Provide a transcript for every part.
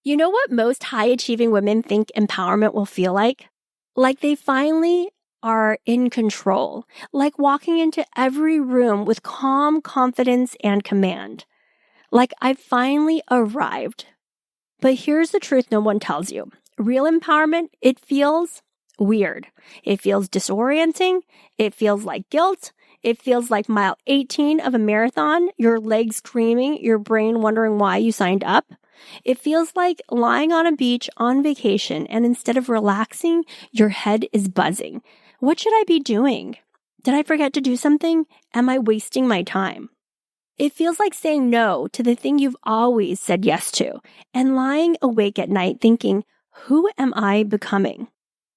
You know what most high-achieving women think empowerment will feel like? Like they finally are in control, like walking into every room with calm confidence and command. Like I've finally arrived. But here's the truth no one tells you. Real empowerment, it feels weird. It feels disorienting. It feels like guilt. It feels like mile 18 of a marathon, your legs screaming, your brain wondering why you signed up. It feels like lying on a beach on vacation, and instead of relaxing, your head is buzzing. What should I be doing? Did I forget to do something? Am I wasting my time? It feels like saying no to the thing you've always said yes to, and lying awake at night thinking, who am I becoming?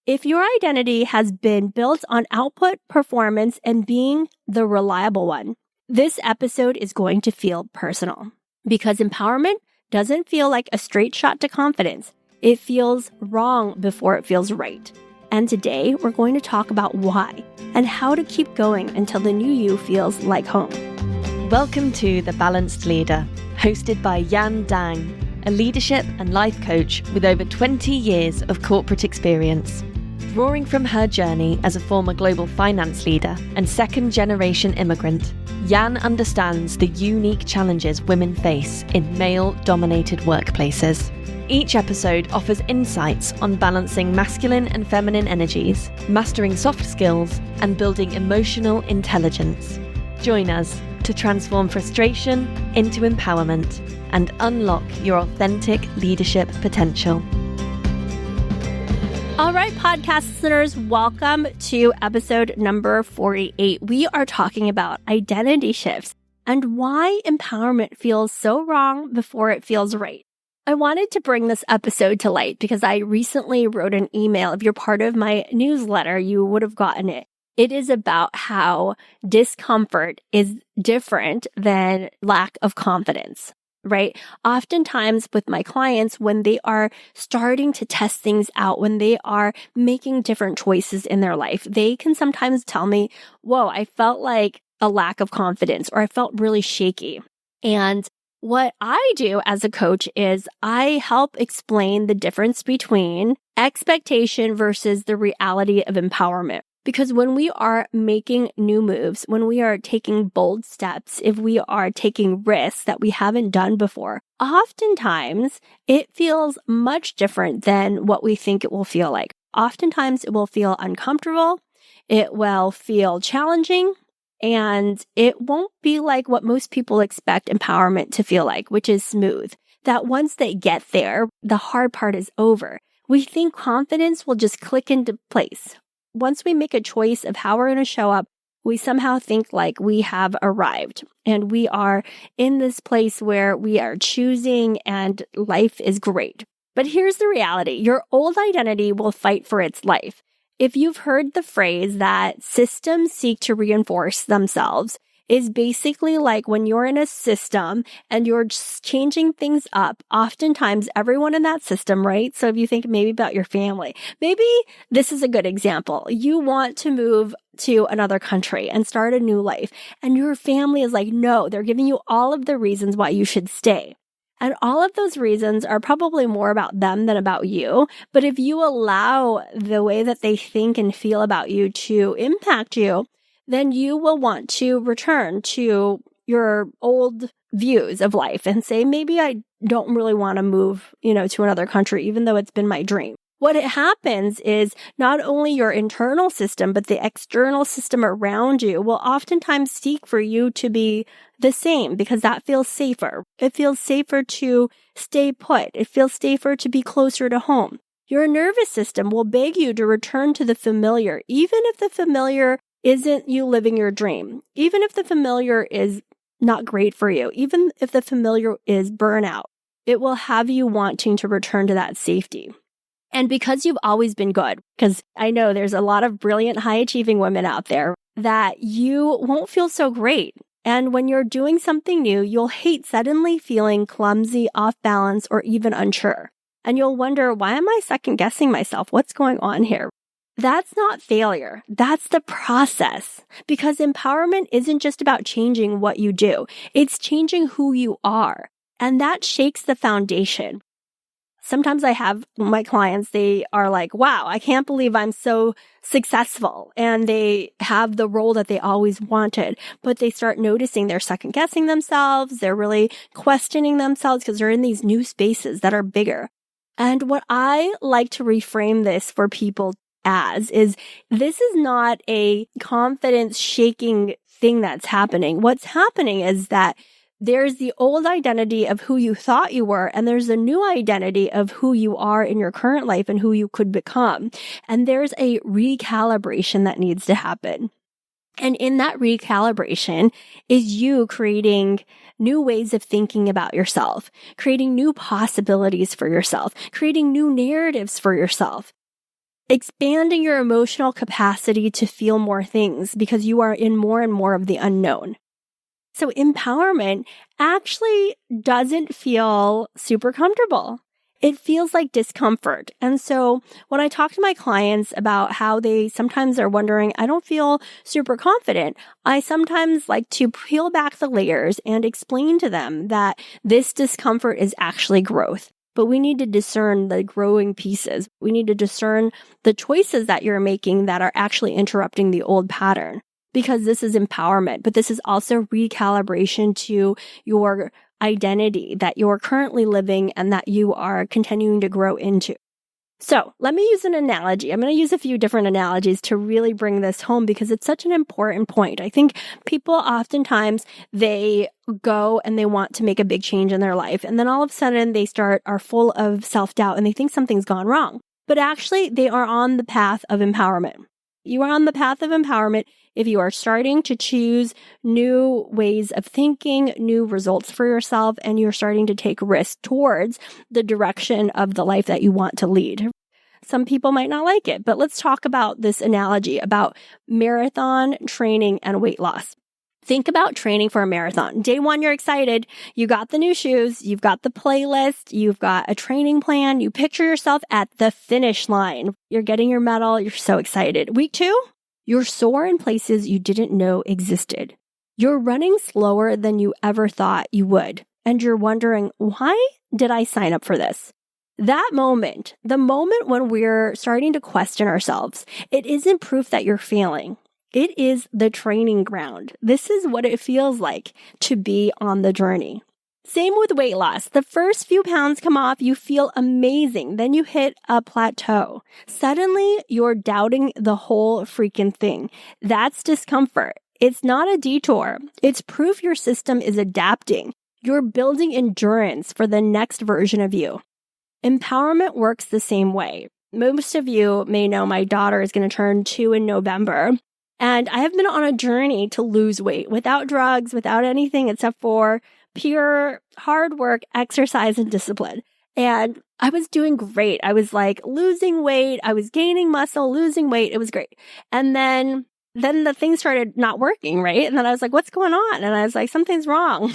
If your identity has been built on output, performance, and being the reliable one, this episode is going to feel personal. Because empowerment doesn't feel like a straight shot to confidence. It feels wrong before it feels right. And today, we're going to talk about why and how to keep going until the new you feels like home. Welcome to The Balanced Leader, hosted by Yan Dang, a leadership and life coach with over 20 years of corporate experience. Drawing from her journey as a former global finance leader and second-generation immigrant, Yan understands the unique challenges women face in male-dominated workplaces. Each episode offers insights on balancing masculine and feminine energies, mastering soft skills, and building emotional intelligence. Join us to transform frustration into empowerment and unlock your authentic leadership potential. All right, podcast listeners, welcome to episode number 48. We are talking about identity shifts and why empowerment feels so wrong before it feels right. I wanted to bring this episode to light because I recently wrote an email. If you're part of my newsletter, you would have gotten it. It is about how discomfort is different than lack of confidence. Right? Oftentimes with my clients, when they are starting to test things out, when they are making different choices in their life, they can sometimes tell me, whoa, I felt like a lack of confidence, or I felt really shaky. And what I do as a coach is I help explain the difference between expectation versus the reality of empowerment. Because when we are making new moves, when we are taking bold steps, if we are taking risks that we haven't done before, oftentimes it feels much different than what we think it will feel like. Oftentimes it will feel uncomfortable, it will feel challenging, and it won't be like what most people expect empowerment to feel like, which is smooth. That once they get there, the hard part is over. We think confidence will just click into place. Once we make a choice of how we're going to show up, we somehow think like we have arrived and we are in this place where we are choosing and life is great. But here's the reality. Your old identity will fight for its life. If you've heard the phrase that systems seek to reinforce themselves, is basically like when you're in a system and you're just changing things up, oftentimes everyone in that system, right? So if you think maybe about your family, maybe this is a good example. You want to move to another country and start a new life. And your family is like, no, they're giving you all of the reasons why you should stay. And all of those reasons are probably more about them than about you. But if you allow the way that they think and feel about you to impact you, then you will want to return to your old views of life and say, maybe I don't really want to move, to another country, even though it's been my dream. What happens is not only your internal system, but the external system around you will oftentimes seek for you to be the same because that feels safer. It feels safer to stay put. It feels safer to be closer to home. Your nervous system will beg you to return to the familiar, even if the familiar isn't you living your dream, even if the familiar is not great for you, even if the familiar is burnout, it will have you wanting to return to that safety. And because you've always been good, because I know there's a lot of brilliant, high-achieving women out there, that you won't feel so great. And when you're doing something new, you'll hate suddenly feeling clumsy, off balance, or even unsure. And you'll wonder, why am I second-guessing myself? What's going on here? That's not failure. That's the process. Because empowerment isn't just about changing what you do. It's changing who you are. And that shakes the foundation. Sometimes I have my clients, they are like, wow, I can't believe I'm so successful. And they have the role that they always wanted, but they start noticing they're second guessing themselves. They're really questioning themselves because they're in these new spaces that are bigger. And what I like to reframe this for people is this is not a confidence shaking thing that's happening. What's happening is that there's the old identity of who you thought you were, and there's a new identity of who you are in your current life and who you could become. And there's a recalibration that needs to happen. And in that recalibration is you creating new ways of thinking about yourself, creating new possibilities for yourself, creating new narratives for yourself, expanding your emotional capacity to feel more things because you are in more and more of the unknown. So empowerment actually doesn't feel super comfortable. It feels like discomfort. And so when I talk to my clients about how they sometimes are wondering, I don't feel super confident, I sometimes like to peel back the layers and explain to them that this discomfort is actually growth. But we need to discern the growing pieces. We need to discern the choices that you're making that are actually interrupting the old pattern. Because this is empowerment, but this is also recalibration to your identity that you're currently living and that you are continuing to grow into. So let me use an analogy. I'm going to use a few different analogies to really bring this home because it's such an important point. I think people oftentimes, they go and they want to make a big change in their life. And then all of a sudden they are full of self-doubt and they think something's gone wrong. But actually they are on the path of empowerment. You are on the path of empowerment if you are starting to choose new ways of thinking, new results for yourself, and you're starting to take risks towards the direction of the life that you want to lead. Some people might not like it, but let's talk about this analogy about marathon training and weight loss. Think about training for a marathon. Day one, you're excited. You got the new shoes. You've got the playlist. You've got a training plan. You picture yourself at the finish line. You're getting your medal. You're so excited. Week two, you're sore in places you didn't know existed. You're running slower than you ever thought you would. And you're wondering, why did I sign up for this? That moment, the moment when we're starting to question ourselves, it isn't proof that you're failing. It is the training ground. This is what it feels like to be on the journey. Same with weight loss. The first few pounds come off, you feel amazing. Then you hit a plateau. Suddenly, you're doubting the whole freaking thing. That's discomfort. It's not a detour. It's proof your system is adapting. You're building endurance for the next version of you. Empowerment works the same way. Most of you may know my daughter is going to turn 2 in November. And I have been on a journey to lose weight without drugs, without anything except for pure hard work, exercise, and discipline. And I was doing great. I was like losing weight. I was gaining muscle, losing weight. It was great. And then the thing started not working, right? And then I was like, what's going on? And I was like, something's wrong.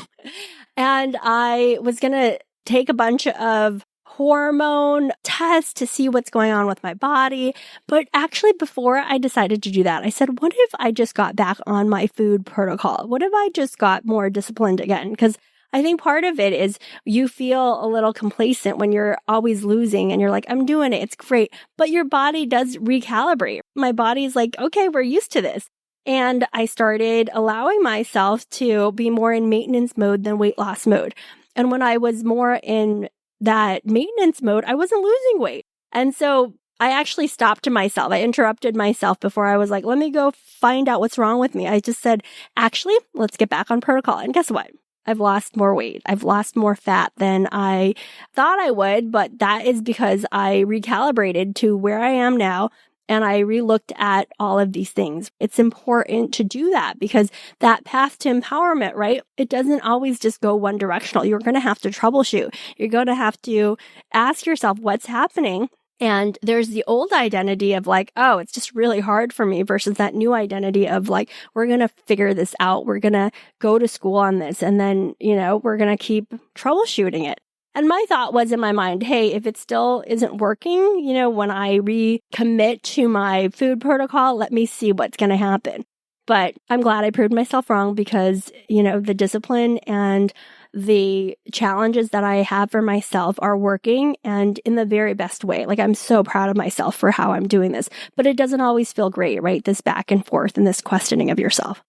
And I was going to take a bunch of hormone tests to see what's going on with my body. But actually, before I decided to do that, I said, what if I just got back on my food protocol? What if I just got more disciplined again? Because I think part of it is you feel a little complacent when you're always losing and you're like, I'm doing it. It's great. But your body does recalibrate. My body's like, okay, we're used to this. And I started allowing myself to be more in maintenance mode than weight loss mode. And when I was more in that maintenance mode, I wasn't losing weight. And so I actually stopped myself. I interrupted myself before I was like, let me go find out what's wrong with me. I just said, actually, let's get back on protocol. And guess what? I've lost more weight. I've lost more fat than I thought I would, but that is because I recalibrated to where I am now. And I relooked at all of these things. It's important to do that because that path to empowerment, right? It doesn't always just go one directional. You're going to have to troubleshoot. You're going to have to ask yourself what's happening. And there's the old identity of like, oh, it's just really hard for me versus that new identity of like, we're going to figure this out. We're going to go to school on this. And then, we're going to keep troubleshooting it. And my thought was in my mind, hey, if it still isn't working, when I recommit to my food protocol, let me see what's going to happen. But I'm glad I proved myself wrong because, the discipline and the challenges that I have for myself are working and in the very best way. Like, I'm so proud of myself for how I'm doing this, but it doesn't always feel great, right? This back and forth and this questioning of yourself.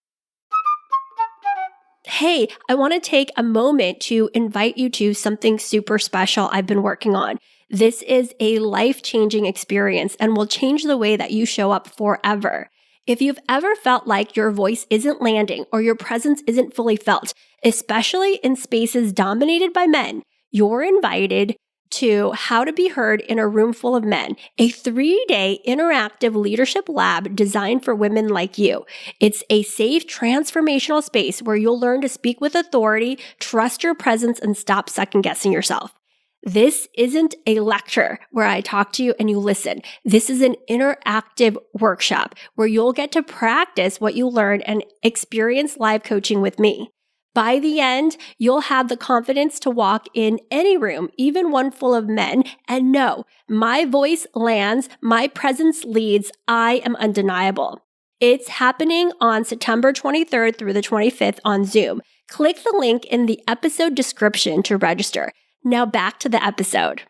Hey, I want to take a moment to invite you to something super special I've been working on. This is a life-changing experience and will change the way that you show up forever. If you've ever felt like your voice isn't landing or your presence isn't fully felt, especially in spaces dominated by men, you're invited to How to Be Heard in a Room Full of Men, a 3-day interactive leadership lab designed for women like you. It's a safe, transformational space where you'll learn to speak with authority, trust your presence, and stop second-guessing yourself. This isn't a lecture where I talk to you and you listen. This is an interactive workshop where you'll get to practice what you learn and experience live coaching with me. By the end, you'll have the confidence to walk in any room, even one full of men, and know my voice lands, my presence leads, I am undeniable. It's happening on September 23rd through the 25th on Zoom. Click the link in the episode description to register. Now back to the episode.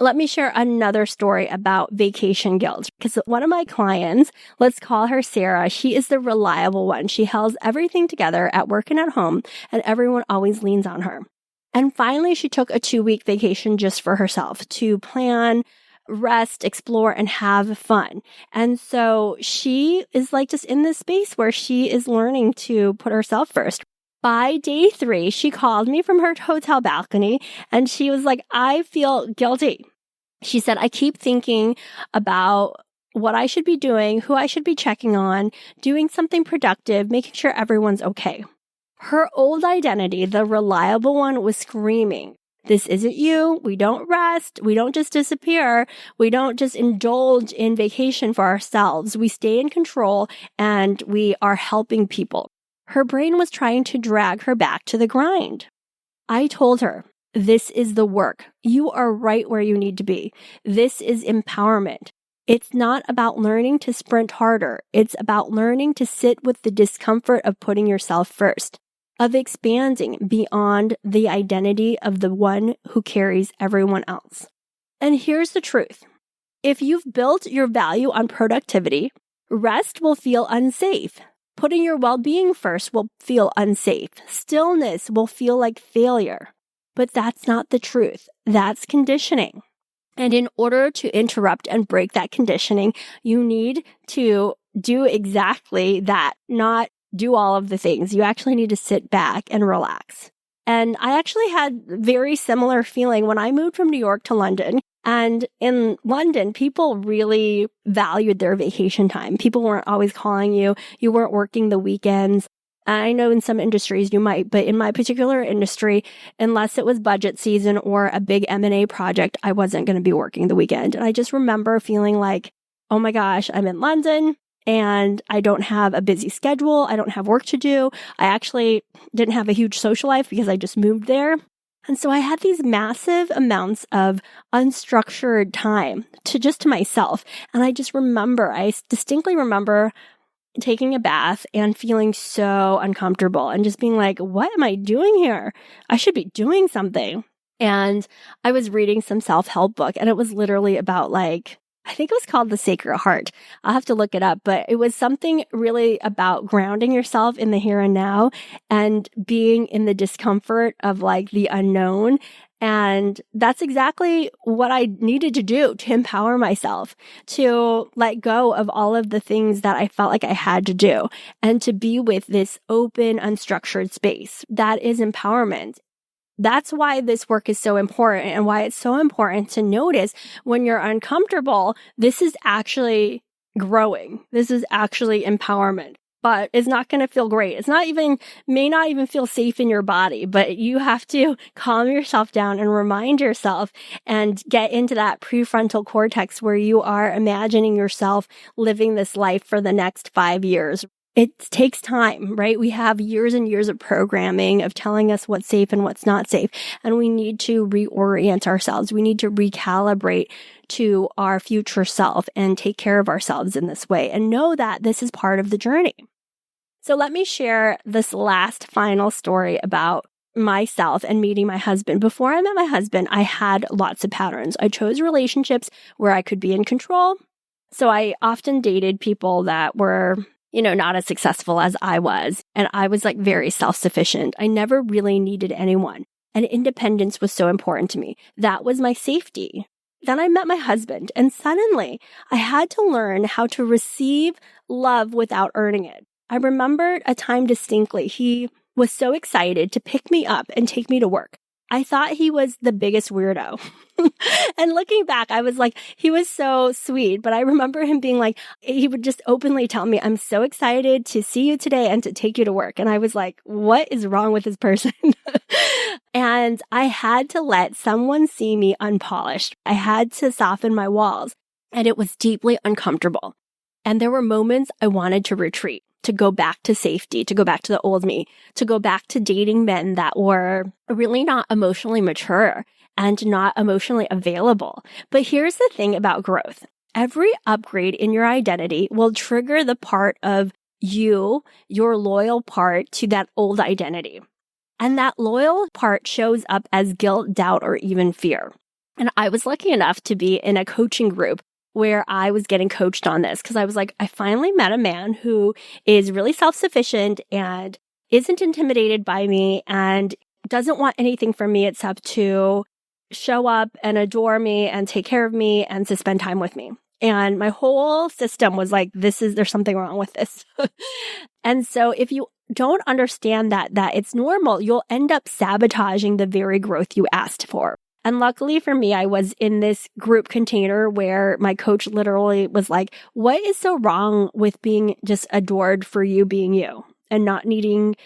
Let me share another story about vacation guilt, because one of my clients, let's call her Sarah, she is the reliable one. She holds everything together at work and at home, and everyone always leans on her. And finally, she took a 2-week vacation just for herself to plan, rest, explore, and have fun. And so she is like just in this space where she is learning to put herself first. By day 3, she called me from her hotel balcony and she was like, I feel guilty. She said, I keep thinking about what I should be doing, who I should be checking on, doing something productive, making sure everyone's okay. Her old identity, the reliable one, was screaming, this isn't you. We don't rest. We don't just disappear. We don't just indulge in vacation for ourselves. We stay in control and we are helping people. Her brain was trying to drag her back to the grind. I told her, this is the work. You are right where you need to be. This is empowerment. It's not about learning to sprint harder. It's about learning to sit with the discomfort of putting yourself first, of expanding beyond the identity of the one who carries everyone else. And here's the truth. If you've built your value on productivity, rest will feel unsafe. Putting your well-being first will feel unsafe. Stillness will feel like failure. But that's not the truth. That's conditioning. And in order to interrupt and break that conditioning, you need to do exactly that, not do all of the things. You actually need to sit back and relax. And I actually had very similar feeling when I moved from New York to London. And in London, people really valued their vacation time. People weren't always calling you. You weren't working the weekends. I know in some industries you might, but in my particular industry, unless it was budget season or a big M&A project, I wasn't going to be working the weekend. And I just remember feeling like, oh my gosh, I'm in London and I don't have a busy schedule. I don't have work to do. I actually didn't have a huge social life because I just moved there. And so I had these massive amounts of unstructured time to myself. And I distinctly remember taking a bath and feeling so uncomfortable and just being like, what am I doing here? I should be doing something. And I was reading some self-help book and it was literally about I think it was called The Sacred Heart. I'll have to look it up, but it was something really about grounding yourself in the here and now and being in the discomfort of the unknown. And that's exactly what I needed to do to empower myself, to let go of all of the things that I felt like I had to do and to be with this open, unstructured space. That is empowerment. That's why this work is so important and why it's so important to notice when you're uncomfortable, this is actually growing. This is actually empowerment, but it's not going to feel great. May not even feel safe in your body, but you have to calm yourself down and remind yourself and get into that prefrontal cortex where you are imagining yourself living this life for the next 5 years. It takes time, right? We have years and years of programming of telling us what's safe and what's not safe. And we need to reorient ourselves. We need to recalibrate to our future self and take care of ourselves in this way and know that this is part of the journey. So let me share this last final story about myself and meeting my husband. Before I met my husband, I had lots of patterns. I chose relationships where I could be in control. So I often dated people that were, not as successful as I was. And I was like very self-sufficient. I never really needed anyone. And independence was so important to me. That was my safety. Then I met my husband, and suddenly I had to learn how to receive love without earning it. I remembered a time distinctly. He was so excited to pick me up and take me to work. I thought he was the biggest weirdo. And looking back, I was like, he was so sweet. But I remember him being like, he would just openly tell me, I'm so excited to see you today and to take you to work. And I was like, what is wrong with this person? And I had to let someone see me unpolished. I had to soften my walls. And it was deeply uncomfortable. And there were moments I wanted to retreat, to go back to safety, to go back to the old me, to go back to dating men that were really not emotionally mature and not emotionally available. But here's the thing about growth. Every upgrade in your identity will trigger the part of you, your loyal part to that old identity. And that loyal part shows up as guilt, doubt, or even fear. And I was lucky enough to be in a coaching group where I was getting coached on this because I was like, I finally met a man who is really self-sufficient and isn't intimidated by me and doesn't want anything from me except to show up and adore me and take care of me and to spend time with me. And my whole system was like, there's something wrong with this. And so if you don't understand that it's normal, you'll end up sabotaging the very growth you asked for. And luckily for me, I was in this group container where my coach literally was like, what is so wrong with being just adored for you being you and not needing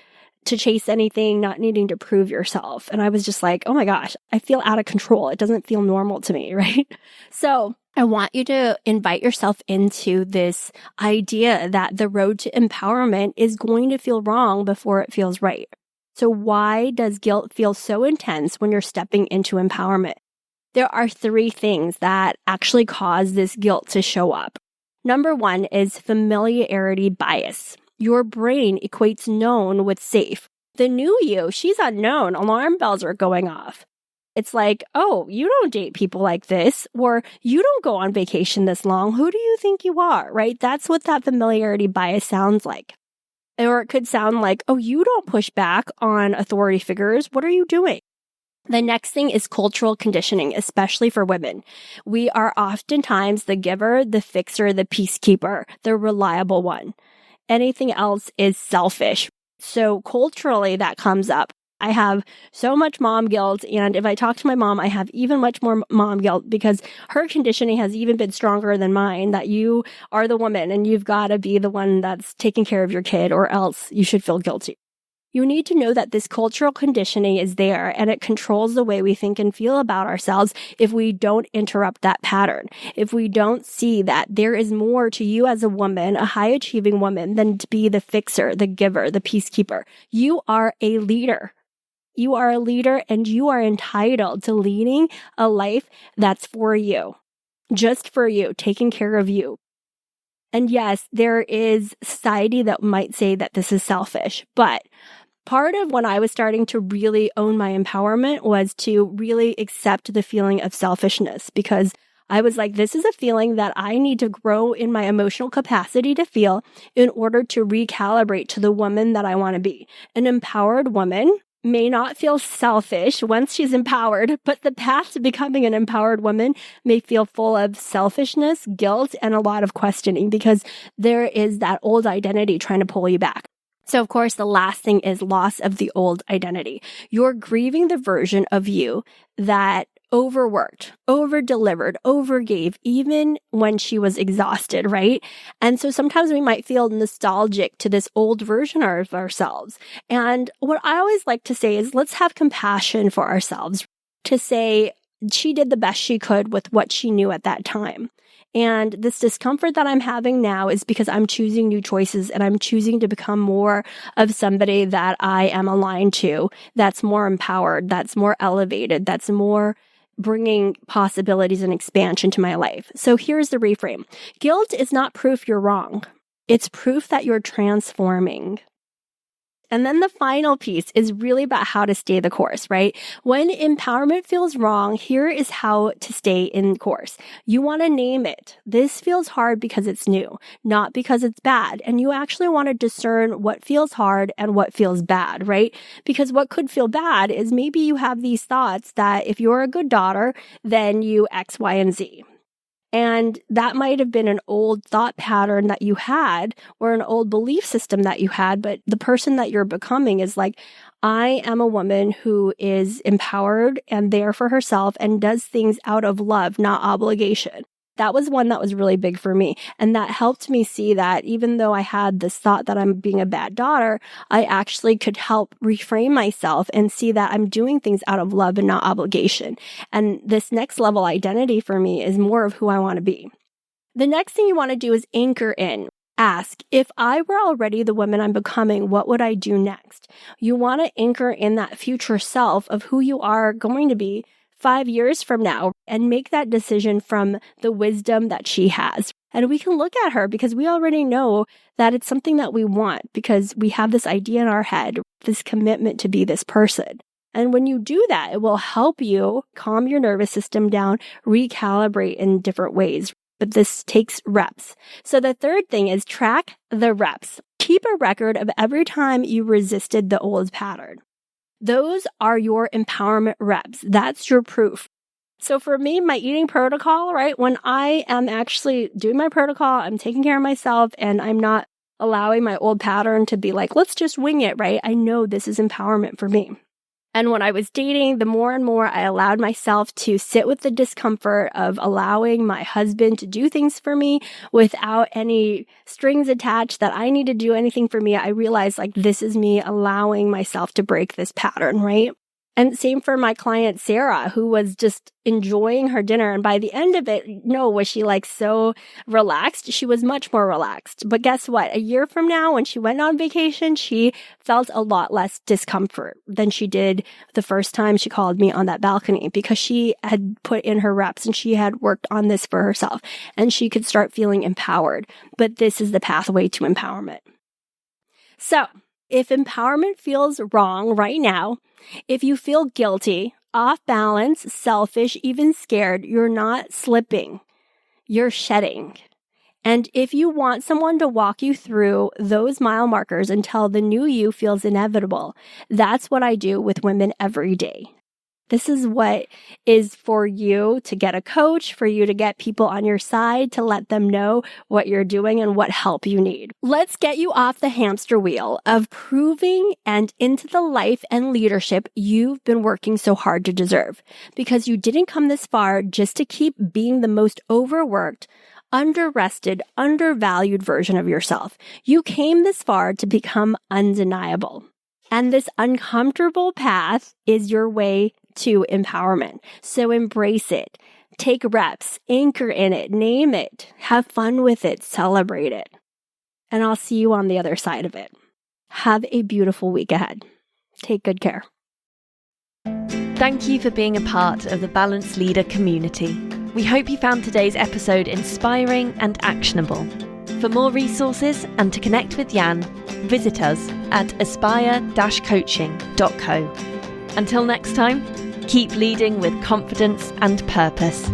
to chase anything, not needing to prove yourself? And I was just like, oh my gosh, I feel out of control. It doesn't feel normal to me, right? So I want you to invite yourself into this idea that the road to empowerment is going to feel wrong before it feels right. So why does guilt feel so intense when you're stepping into empowerment? There are 3 things that actually cause this guilt to show up. Number 1 is familiarity bias. Your brain equates known with safe. The new you, she's unknown. Alarm bells are going off. It's like, oh, you don't date people like this, or you don't go on vacation this long. Who do you think you are, right? That's what that familiarity bias sounds like. Or it could sound like, oh, you don't push back on authority figures. What are you doing? The next thing is cultural conditioning, especially for women. We are oftentimes the giver, the fixer, the peacekeeper, the reliable one. Anything else is selfish. So culturally, that comes up. I have so much mom guilt. And if I talk to my mom, I have even much more mom guilt because her conditioning has even been stronger than mine, that you are the woman and you've got to be the one that's taking care of your kid or else you should feel guilty. You need to know that this cultural conditioning is there and it controls the way we think and feel about ourselves if we don't interrupt that pattern. If we don't see that there is more to you as a woman, a high achieving woman, than to be the fixer, the giver, the peacekeeper. You are a leader. You are a leader and you are entitled to leading a life that's for you, just for you, taking care of you. And yes, there is society that might say that this is selfish, but part of when I was starting to really own my empowerment was to really accept the feeling of selfishness, because I was like, this is a feeling that I need to grow in my emotional capacity to feel in order to recalibrate to the woman that I want to be. An empowered woman may not feel selfish once she's empowered, but the path to becoming an empowered woman may feel full of selfishness, guilt, and a lot of questioning because there is that old identity trying to pull you back. So, of course, the last thing is loss of the old identity. You're grieving the version of you that overworked, over-delivered, overgave, even when she was exhausted, right? And so sometimes we might feel nostalgic to this old version of ourselves. And what I always like to say is let's have compassion for ourselves, to say she did the best she could with what she knew at that time. And this discomfort that I'm having now is because I'm choosing new choices and I'm choosing to become more of somebody that I am aligned to, that's more empowered, that's more elevated, that's more bringing possibilities and expansion to my life. So here's the reframe. Guilt is not proof you're wrong. It's proof that you're transforming. And then the final piece is really about how to stay the course, right? When empowerment feels wrong, here is how to stay in course. You want to name it. This feels hard because it's new, not because it's bad. And you actually want to discern what feels hard and what feels bad, right? Because what could feel bad is maybe you have these thoughts that if you're a good daughter, then you X, Y, and Z. And that might have been an old thought pattern that you had or an old belief system that you had, but the person that you're becoming is like, I am a woman who is empowered and there for herself and does things out of love, not obligation. That was one that was really big for me. And that helped me see that even though I had this thought that I'm being a bad daughter, I actually could help reframe myself and see that I'm doing things out of love and not obligation. And this next level identity for me is more of who I want to be. The next thing you want to do is anchor in. Ask, if I were already the woman I'm becoming, what would I do next? You want to anchor in that future self of who you are going to be 5 years from now and make that decision from the wisdom that she has. And we can look at her because we already know that it's something that we want because we have this idea in our head, this commitment to be this person. And when you do that, it will help you calm your nervous system down, recalibrate in different ways. But this takes reps. So the third thing is track the reps. Keep a record of every time you resisted the old pattern. Those are your empowerment reps. That's your proof. So for me, my eating protocol, right? When I am actually doing my protocol, I'm taking care of myself and I'm not allowing my old pattern to be like, let's just wing it, right? I know this is empowerment for me. And when I was dating, the more and more I allowed myself to sit with the discomfort of allowing my husband to do things for me without any strings attached that I need to do anything for me, I realized like this is me allowing myself to break this pattern, right? And same for my client, Sarah, who was just enjoying her dinner. And by the end of it, was she like so relaxed? She was much more relaxed. But guess what? A year from now, when she went on vacation, she felt a lot less discomfort than she did the first time she called me on that balcony because she had put in her reps and she had worked on this for herself and she could start feeling empowered. But this is the pathway to empowerment. So, if empowerment feels wrong right now, if you feel guilty, off balance, selfish, even scared, you're not slipping. You're shedding. And if you want someone to walk you through those mile markers until the new you feels inevitable, that's what I do with women every day. This is what is for you to get a coach, for you to get people on your side, to let them know what you're doing and what help you need. Let's get you off the hamster wheel of proving and into the life and leadership you've been working so hard to deserve. Because you didn't come this far just to keep being the most overworked, under-rested, undervalued version of yourself. You came this far to become undeniable. And this uncomfortable path is your way to empowerment. So embrace it. Take reps, anchor in it, name it, have fun with it, celebrate it. And I'll see you on the other side of it. Have a beautiful week ahead. Take good care. Thank you for being a part of the Balanced Leader community. We hope you found today's episode inspiring and actionable. For more resources and to connect with Jan, visit us at aspire-coaching.co. Until next time, keep leading with confidence and purpose.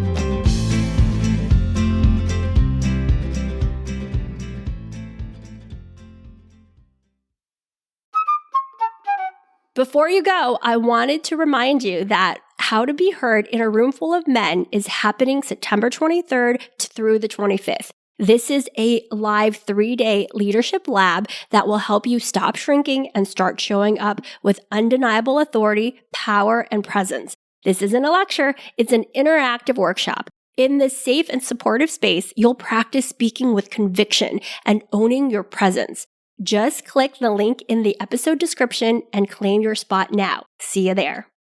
Before you go, I wanted to remind you that How to Be Heard in a Room Full of Men is happening September 23rd through the 25th. This is a live 3-day leadership lab that will help you stop shrinking and start showing up with undeniable authority, power, and presence. This isn't a lecture, it's an interactive workshop. In this safe and supportive space, you'll practice speaking with conviction and owning your presence. Just click the link in the episode description and claim your spot now. See you there.